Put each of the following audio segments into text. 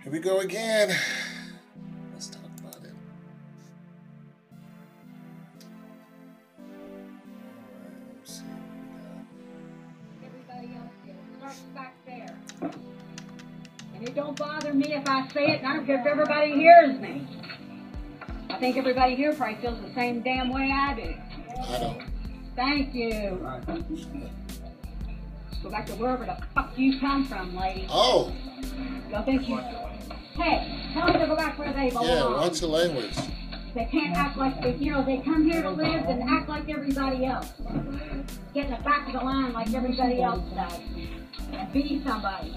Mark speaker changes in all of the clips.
Speaker 1: Here we go again. Let's talk about it. Alright, let's see what we got.
Speaker 2: Everybody else here. It starts back there. And it don't bother me if I say it, and I don't care if everybody hears me. I think everybody here probably feels the same damn way I do.
Speaker 1: I don't.
Speaker 2: Thank you. Let's go back to wherever the fuck you come from, lady.
Speaker 1: Oh!
Speaker 2: Y'all think you... Hey, tell them to go back where they belong.
Speaker 1: Yeah, watch your language.
Speaker 2: They can't act like they, they come here to live and act like everybody else. Get in the back of the line like everybody else does. And be somebody.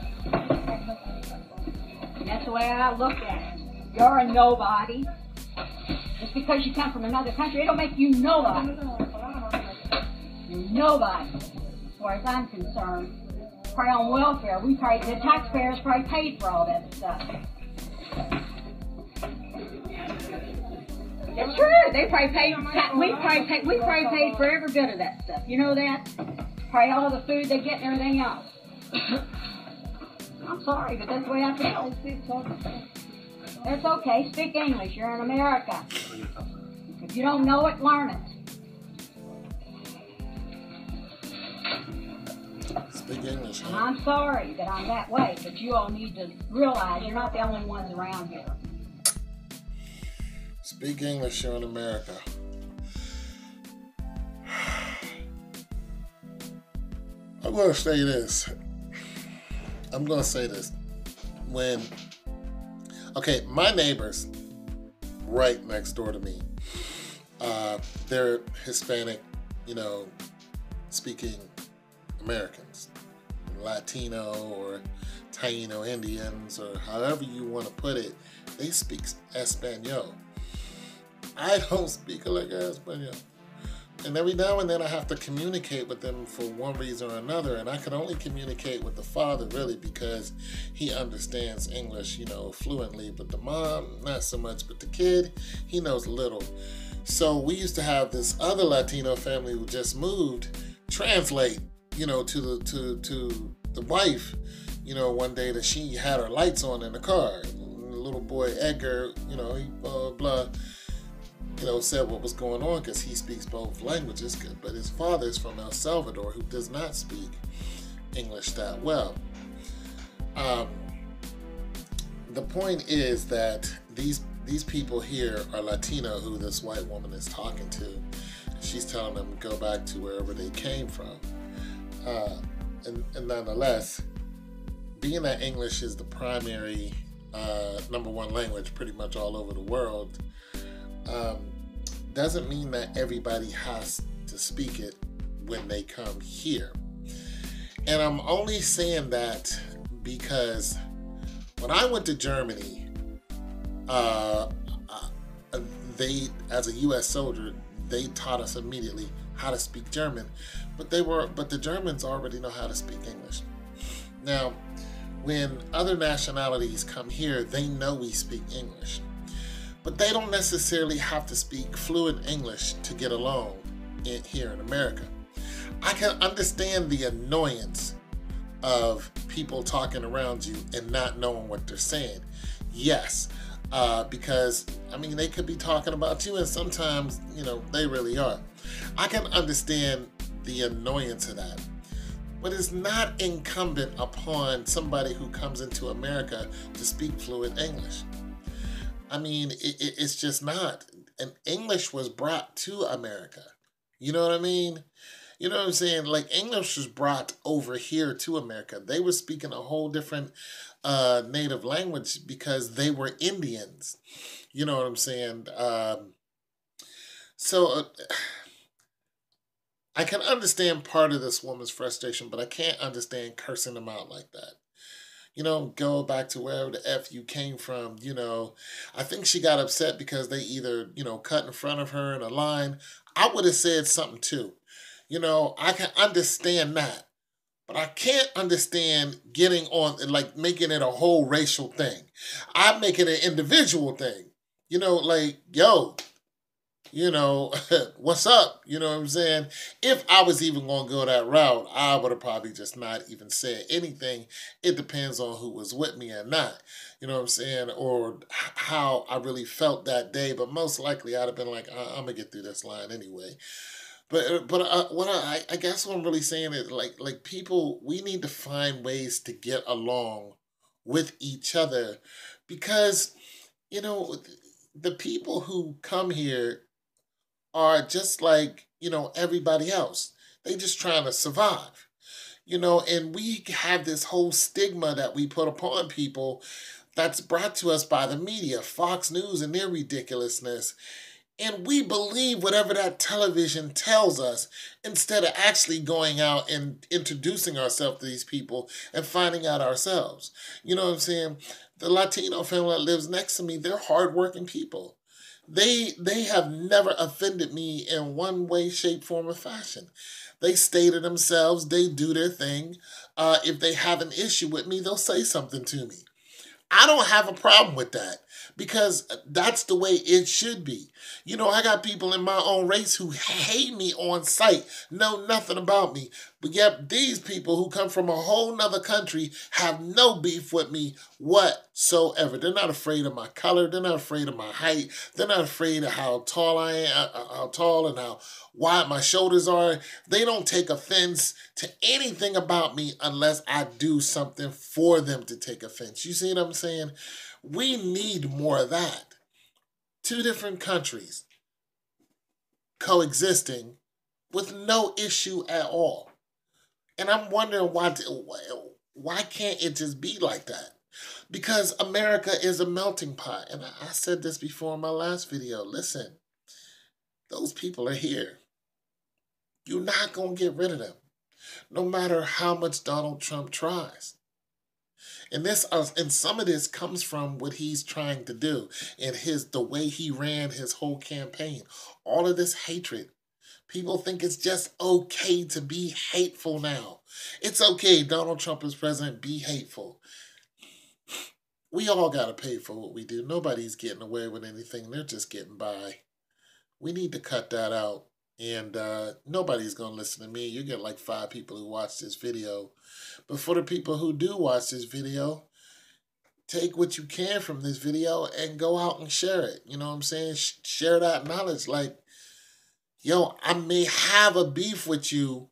Speaker 2: And that's the way I look at it. You're a nobody. Just because you come from another country, it don't make you nobody. You're nobody. As far as I'm concerned. Probably on welfare. The taxpayers probably paid for all that stuff. It's true. They probably paid. We probably paid for every bit of that stuff. You know that? Probably all the food they get and everything else. I'm sorry, but that's the way I feel. It's okay. Speak English. You're in America. If you don't know it, learn it.
Speaker 1: Speak English, huh?
Speaker 2: And I'm sorry that I'm that way, but you all need to realize you're not the only ones around here.
Speaker 1: Speak English, you're in America. I'm going to say this. Okay, my neighbors right next door to me, they're Hispanic, speaking Americans, Latino or Taino Indians, or however you want to put it. They speak Espanol. I don't speak like Espanol. And every now and then I have to communicate with them for one reason or another, and I can only communicate with the father really because he understands English, fluently, but the mom, not so much, but the kid, he knows little. So we used to have this other Latino family who just moved translate, to the wife, one day that she had her lights on in the car. And the little boy Edgar, he blah, said what was going on because he speaks both languages, but his father is from El Salvador who does not speak English that well. The point is that these people here are Latino who this white woman is talking to. She's telling them to go back to wherever they came from. And nonetheless, being that English is the primary number one language pretty much all over the world, doesn't mean that everybody has to speak it when they come here. And I'm only saying that because when I went to Germany, they, as a U.S. soldier, they taught us immediately how to speak German, but the Germans already know how to speak English. Now, when other nationalities come here, they know we speak English. But they don't necessarily have to speak fluent English to get along here in America. I can understand the annoyance of people talking around you and not knowing what they're saying. Yes, because, they could be talking about you, and sometimes, they really are. I can understand the annoyance of that. But it's not incumbent upon somebody who comes into America to speak fluent English. It's just not. And English was brought to America. You know what I mean? You know what I'm saying? Like, English was brought over here to America. They were speaking a whole different native language because they were Indians. You know what I'm saying? So I can understand part of this woman's frustration, but I can't understand cursing them out like that. Go back to wherever the F you came from, I think she got upset because they either, cut in front of her in a line. I would have said something too. I can understand that. But I can't understand getting on, like, making it a whole racial thing. I'm making it an individual thing. Yo, you know, what's up? You know what I'm saying? If I was even going to go that route, I would have probably just not even said anything. It depends on who was with me or not. You know what I'm saying? Or how I really felt that day. But most likely I'd have been like, I'm going to get through this line anyway. But what I guess what I'm really saying is like people, we need to find ways to get along with each other, because you know the people who come here are just like everybody else. They just trying to survive. And we have this whole stigma that we put upon people that's brought to us by the media, Fox News and their ridiculousness. And we believe whatever that television tells us instead of actually going out and introducing ourselves to these people and finding out ourselves. You know what I'm saying? The Latino family that lives next to me, they're hardworking people. They have never offended me in one way, shape, form, or fashion. They stay to themselves. They do their thing. If they have an issue with me, they'll say something to me. I don't have a problem with that, because that's the way it should be. I got people in my own race who hate me on sight, know nothing about me. But yet these people who come from a whole nother country have no beef with me whatsoever. They're not afraid of my color. They're not afraid of my height. They're not afraid of how tall I am, how tall and how wide my shoulders are. They don't take offense to anything about me unless I do something for them to take offense. You see what I'm saying? We need more of that. Two different countries coexisting with no issue at all. And I'm wondering why can't it just be like that? Because America is a melting pot. And I said this before in my last video. Listen, those people are here. You're not going to get rid of them, no matter how much Donald Trump tries. And some of this comes from what he's trying to do and the way he ran his whole campaign. All of this hatred. People think it's just okay to be hateful now. It's okay, Donald Trump is president, be hateful. We all got to pay for what we do. Nobody's getting away with anything. They're just getting by. We need to cut that out. And nobody's going to listen to me. You get like 5 people who watch this video. But for the people who do watch this video, take what you can from this video and go out and share it. You know what I'm saying? Share that knowledge. Like, yo, I may have a beef with you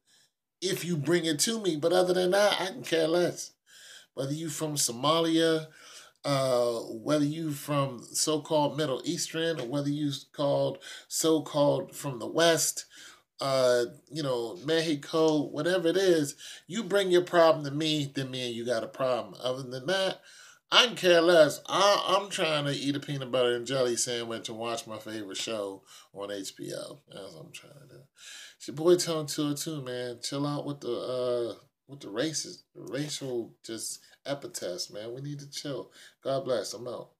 Speaker 1: if you bring it to me. But other than that, I can care less. Whether you from Somalia, whether you from so-called Middle Eastern, or whether you so-called from the West, Mexico, whatever it is, you bring your problem to me, then me and you got a problem. Other than that, I can care less. I'm trying to eat a peanut butter and jelly sandwich and watch my favorite show on HBO. That's what I'm trying to do. It's your boy Tone 202, man. Chill out with the racial just epithets, man. We need to chill. God bless. I'm out.